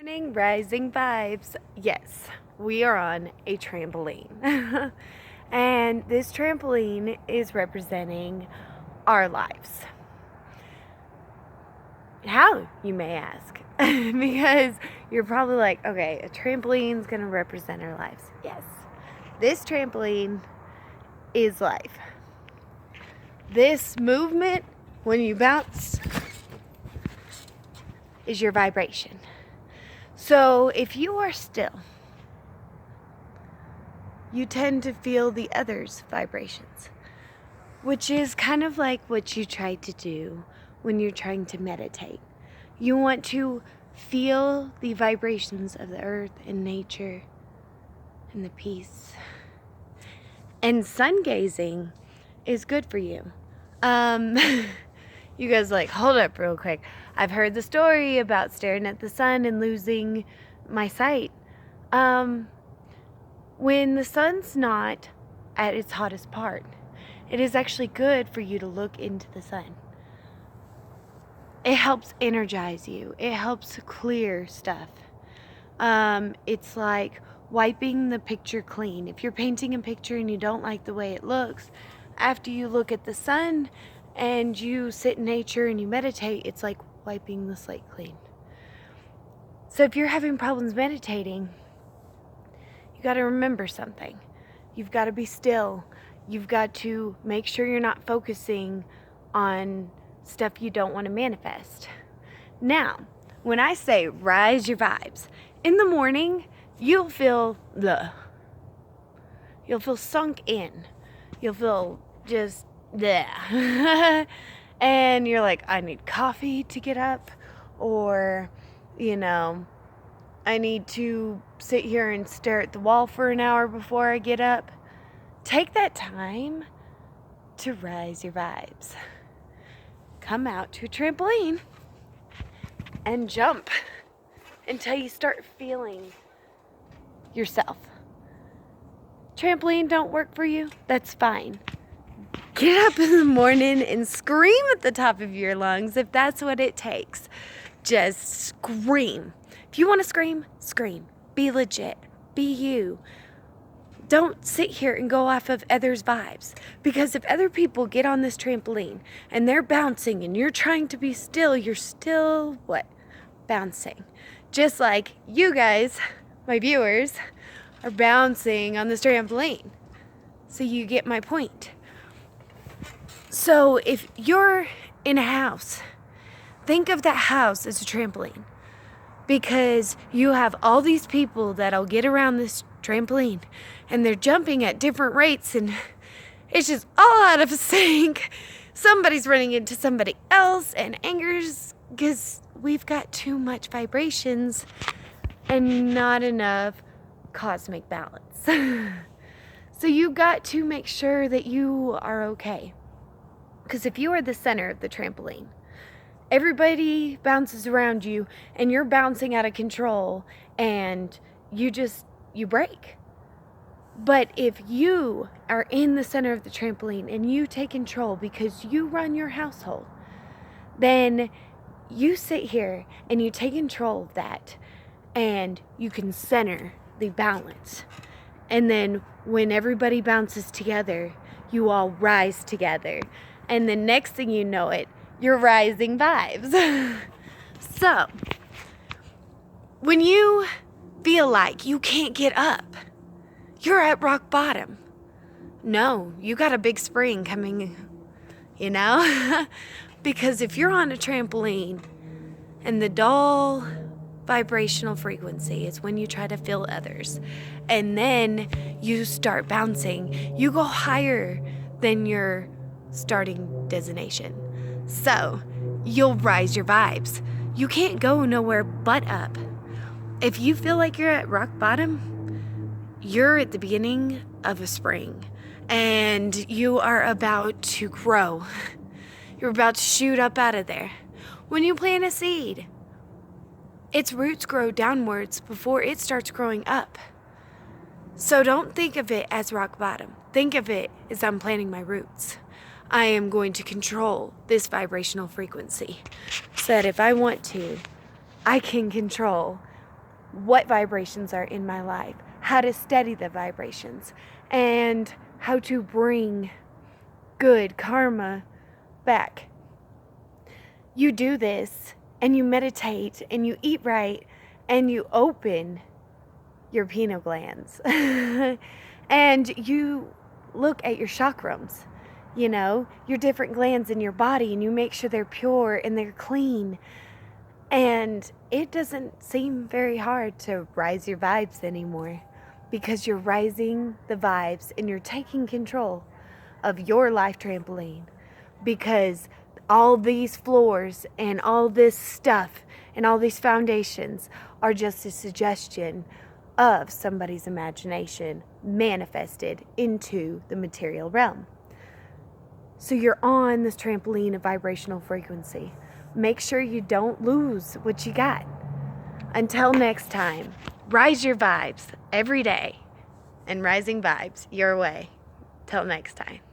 Morning, rising vibes. Yes, we are on a trampoline. And this trampoline is representing our lives. How, you may ask? Because you're probably like, okay, a trampoline is going to represent our lives. Yes, this trampoline is life. This movement, when you bounce, is your vibration. So if you are still, you tend to feel the other's vibrations, which is kind of like what you try to do when you're trying to meditate. You want to feel the vibrations of the earth and nature and the peace. And sun gazing is good for you. You guys like, hold up real quick. I've heard the story about staring at the sun and losing my sight. When the sun's not at its hottest part, it is actually good for you to look into the sun. It helps energize you. It helps clear stuff. It's like wiping the picture clean. If you're painting a picture and you don't like the way it looks, after you look at the sun and you sit in nature and you meditate, it's like wiping the slate clean. So if you're having problems meditating, you got to remember something. You've got to be still. You've got to make sure you're not focusing on stuff you don't want to manifest. Now, when I say rise your vibes, in the morning, you'll feel you'll feel sunk in. You'll feel just and you're like, I need coffee to get up, or I need to sit here and stare at the wall for an hour before I get up. Take that time to rise your vibes. Come out to a trampoline and jump until you start feeling yourself. Trampoline don't work for you? That's fine. Get up in the morning and scream at the top of your lungs if that's what it takes. Just scream. If you want to scream, scream. Be legit. Be you. Don't sit here and go off of others' vibes. Because if other people get on this trampoline and they're bouncing and you're trying to be still, you're still, what? Bouncing. Just like you guys, my viewers, are bouncing on this trampoline. So you get my point. So if you're in a house, think of that house as a trampoline. Because you have all these people that'll get around this trampoline and they're jumping at different rates and it's just all out of sync. Somebody's running into somebody else and angers because we've got too much vibrations and not enough cosmic balance. So you've got to make sure that you are okay. Because if you are the center of the trampoline, everybody bounces around you and you're bouncing out of control and you break. But if you are in the center of the trampoline and you take control because you run your household, then you sit here and you take control of that and you can center the balance. And then when everybody bounces together, you all rise together. And the next thing you know it, you're rising vibes. So, when you feel like you can't get up, you're at rock bottom. No, you got a big spring coming, because if you're on a trampoline and the dull vibrational frequency is when you try to feel others, and then you start bouncing, you go higher than your starting destination. So, you'll rise your vibes. You can't go nowhere but up. If you feel like you're at rock bottom, you're at the beginning of a spring and you are about to grow. You're about to shoot up out of there. When you plant a seed, its roots grow downwards before it starts growing up. So don't think of it as rock bottom. Think of it as I'm planting my roots. I am going to control this vibrational frequency so that if I want to, I can control what vibrations are in my life, how to study the vibrations, and how to bring good karma back. You do this, and you meditate, and you eat right, and you open your pineal glands. And you look at your chakrams, your different glands in your body, and you make sure they're pure and they're clean. And it doesn't seem very hard to rise your vibes anymore, because you're rising the vibes and you're taking control of your life trampoline. Because all these floors and all this stuff and all these foundations are just a suggestion of somebody's imagination manifested into the material realm. So you're on this trampoline of vibrational frequency. Make sure you don't lose what you got. Until next time, rise your vibes every day, and rising vibes your way. Till next time.